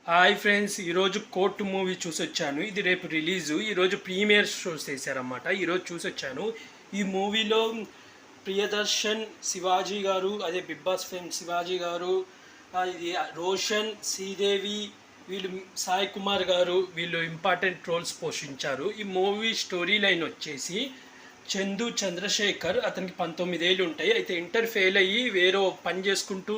Hi friends, ఈరోజు court movie చూసొచ్చాను. ఇది రేపు రిలీజు. ఈరోజు ప్రీమియర్ షోస్ చేశారన్నమాట. ఈరోజు చూసొచ్చాను. ఈ మూవీలో ప్రియదర్శన్, శివాజీ గారు, అదే బిగ్ బాస్ ఫేమ్ శివాజీ గారు, ఇది రోషన్, శ్రీదేవి, వీళ్ళు సాయి కుమార్ గారు, వీళ్ళు ఇంపార్టెంట్ రోల్స్ పోషించారు. ఈ మూవీ స్టోరీ లైన్ వచ్చేసి చందు చంద్రశేఖర్, అతనికి 19 ఏళ్ళు ఉంటాయి. అయితే ఇంటర్ ఫెయిల్ అయ్యి వేరే పని చేసుకుంటూ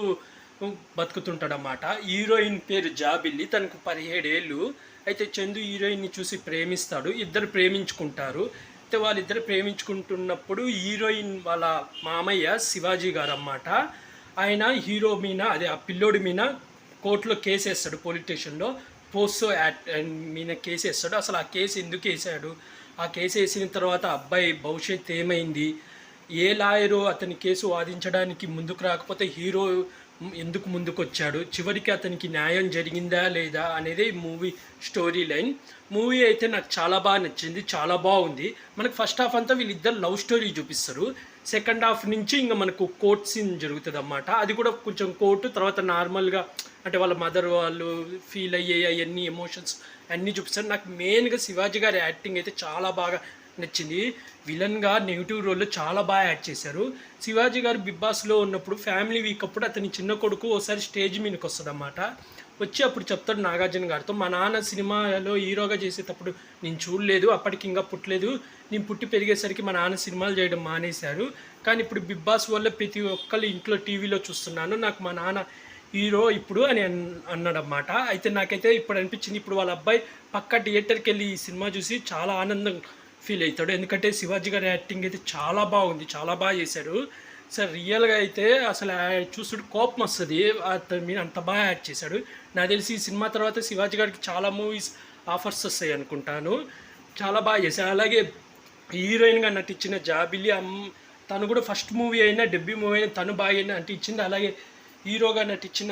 బతుకుతుంటాడన్నమాట. హీరోయిన్ పేరు జాబిల్లి, తనకు 17 ఏళ్ళు. అయితే చందు హీరోయిన్ని చూసి ప్రేమిస్తాడు. ఇద్దరు ప్రేమించుకుంటారు. అయితే వాళ్ళిద్దరు ప్రేమించుకుంటున్నప్పుడు హీరోయిన్ వాళ్ళ మామయ్య శివాజీ గారు అన్నమాట, ఆయన హీరో మీద, అదే ఆ పిల్లోడి మీద కోర్టులో కేసు వేస్తాడు. పోలీస్ స్టేషన్లో పోస్టో యాక్ట్ మీద కేసు వేస్తాడు. అసలు ఆ కేసు ఎందుకు వేసాడు, ఆ కేసు వేసిన తర్వాత అబ్బాయి భవిష్యత్తు ఏమైంది, ఏ లాయరు అతని కేసు వాదించడానికి ముందుకు రాకపోతే హీరో ఎందుకు ముందుకు వచ్చాడు, చివరికి అతనికి న్యాయం జరిగిందా లేదా అనేది మూవీ స్టోరీ లైన్. మూవీ అయితే నాకు చాలా బాగా నచ్చింది, చాలా బాగుంది. మనకు ఫస్ట్ హాఫ్ అంతా వీళ్ళిద్దరు లవ్ స్టోరీ చూపిస్తారు. సెకండ్ హాఫ్ నుంచి ఇంకా మనకు కోర్ట్ సీన్ జరుగుతుంది అన్నమాట. అది కూడా కొంచెం కోర్టు తర్వాత నార్మల్గా, అంటే వాళ్ళ మదర్ వాళ్ళు ఫీల్ అయ్యే అవన్నీ ఎమోషన్స్ అన్నీ చూపిస్తారు. నాకు మెయిన్గా శివాజీ గారి యాక్టింగ్ అయితే చాలా బాగా నచ్చింది. విలన్గా నెగిటివ్ రోల్లో చాలా బాగా యాక్ట్ చేశారు. శివాజీ గారు బిగ్ బాస్లో ఉన్నప్పుడు ఫ్యామిలీ వీక్ అప్పుడు అతని చిన్న కొడుకు ఒకసారి స్టేజ్ మీదకి వస్తుంది అన్నమాట. వచ్చి అప్పుడు చెప్తాడు నాగార్జున గారితో, మా నాన్న సినిమాలో హీరోగా చేసేటప్పుడు నేను చూడలేదు, అప్పటికి ఇంకా పుట్టలేదు, నేను పుట్టి పెరిగేసరికి మా నాన్న సినిమాలు చేయడం మానేశారు, కానీ ఇప్పుడు బిగ్ బాస్ వల్ల ప్రతి ఒక్కళ్ళు ఇంట్లో టీవీలో చూస్తున్నాను, నాకు మా నాన్న హీరో ఇప్పుడు అని అన్నాడన్నమాట. అయితే నాకైతే ఇప్పుడు అనిపించింది, ఇప్పుడు వాళ్ళ అబ్బాయి పక్క థియేటర్కి వెళ్ళి ఈ సినిమా చూసి చాలా ఆనందం ఫీల్ అవుతాడు. ఎందుకంటే శివాజీ గారి యాక్టింగ్ అయితే చాలా బాగుంది, చాలా బాగా చేశారు సార్. రియల్గా అయితే అసలు చూసుడు కోపం వస్తుంది, అతని మీద అంత బాగా యాక్ట్ చేశాడు. నాకు తెలిసి ఈ సినిమా తర్వాత శివాజీ గారికి చాలా మూవీస్ ఆఫర్స్ వస్తాయి అనుకుంటాను. చాలా బాగా చేశారు. అలాగే హీరోయిన్గా నటించిన జాబిలి, తను కూడా ఫస్ట్ మూవీ అయినా డెబ్యూ మూవీ అయినా తను బాగా నటించింది. అలాగే హీరోగా నటించిన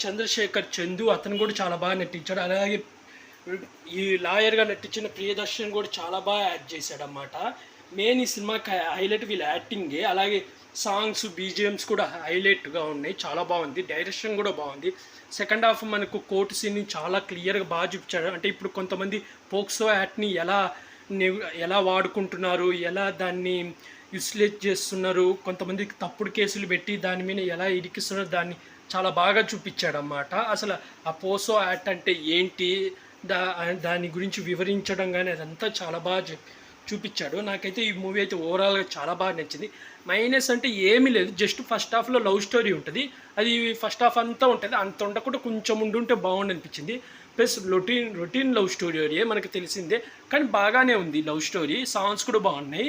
చంద్రశేఖర్ చందు, అతను కూడా చాలా బాగా నటించాడు. అలాగే ఈ లాయర్గా నటించిన ప్రియదర్శన్ కూడా చాలా బాగా యాక్ట్ చేశాడు అన్నమాట. మెయిన్ ఈ సినిమాకి హైలైట్ వీళ్ళ యాక్టింగే. అలాగే సాంగ్స్, బీజిఎమ్స్ కూడా హైలైట్గా ఉన్నాయి, చాలా బాగుంది. డైరెక్షన్ కూడా బాగుంది. సెకండ్ హాఫ్ మనకు కోర్టు సీన్ని చాలా క్లియర్గా బాగా చూపించాడు. అంటే ఇప్పుడు కొంతమంది పోక్సో యాక్ట్ని ఎలా వాడుకుంటున్నారు, ఎలా దాన్ని యూస్లేజ్ చేస్తున్నారు, కొంతమందికి తప్పుడు కేసులు పెట్టి దాని మీద ఎలా ఇరికిస్తున్నారు, దాన్ని చాలా బాగా చూపించాడు అన్నమాట. అసలు ఆ పోక్సో యాక్ట్ అంటే ఏంటి, దాని గురించి వివరించడం కానీ అదంతా చాలా బాగా చూపించాడు. నాకైతే ఈ మూవీ అయితే ఓవరాల్గా చాలా బాగా నచ్చింది. మైనస్ అంటే ఏమీ లేదు, జస్ట్ ఫస్ట్ హాఫ్లో లవ్ స్టోరీ ఉంటుంది, అది ఫస్ట్ హాఫ్ అంతా ఉంటుంది, అంత ఉండకుండా కొంచెం ఉండుంటే బాగుండి అనిపించింది. ప్లస్ రొటీన్ లవ్ స్టోరీ మనకు తెలిసిందే, కానీ బాగానే ఉంది లవ్ స్టోరీ. సాంగ్స్ కూడా బాగున్నాయి,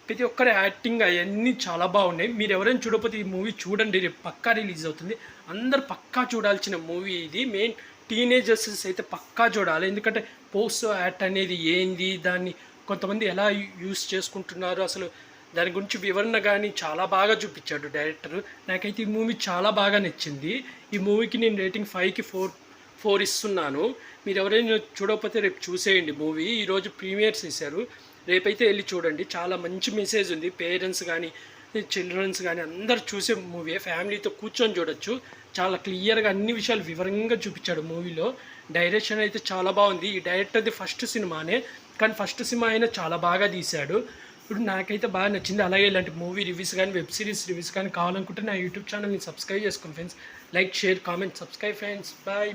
ప్రతి ఒక్కరి యాక్టింగ్ అవన్నీ చాలా బాగున్నాయి. మీరు ఎవరైనా చూడకపోతే ఈ మూవీ చూడండి, రేపు పక్కా రిలీజ్ అవుతుంది. అందరు పక్కా చూడాల్సిన మూవీ ఇది. మెయిన్ టీనేజర్స్ అయితే పక్కా చూడాలి, ఎందుకంటే పోస్ట్ యాక్ట్ అనేది ఏంది, దాన్ని కొంతమంది ఎలా యూస్ చేసుకుంటున్నారు, అసలు దాని గురించి వివరణ కానీ చాలా బాగా చూపించాడు డైరెక్టర్. నాకైతే ఈ మూవీ చాలా బాగా నచ్చింది. ఈ మూవీకి నేను రేటింగ్ 5కి 4 ఇస్తున్నాను. మీరు ఎవరైనా చూడకపోతే రేపు చూసేయండి మూవీ. ఈరోజు ప్రీమియర్స్ చేశారు, రేపైతే వెళ్ళి చూడండి. చాలా మంచి మెసేజ్ ఉంది, పేరెంట్స్ కానీ చిల్డ్రన్స్ కానీ అందరు చూసే మూవీ, ఫ్యామిలీతో కూర్చొని చూడొచ్చు. చాలా క్లియర్గా అన్ని విషయాలు వివరంగా చూపించాడు మూవీలో. డైరెక్షన్ అయితే చాలా బాగుంది. ఈ డైరెక్టర్ది ఫస్ట్ సినిమానే, కానీ ఫస్ట్ సినిమా అయినా చాలా బాగా తీశాడు. ఇప్పుడు నాకైతే బాగా నచ్చింది. అలాగే ఇలాంటి మూవీ రివ్యూస్ కానీ వెబ్ సిరీస్ రివ్యూస్ కానీ కావాలనుకుంటే నా యూట్యూబ్ ఛానల్ని సబ్స్క్రైబ్ చేసుకోండి friends. Like, share, comment, subscribe friends. Bye.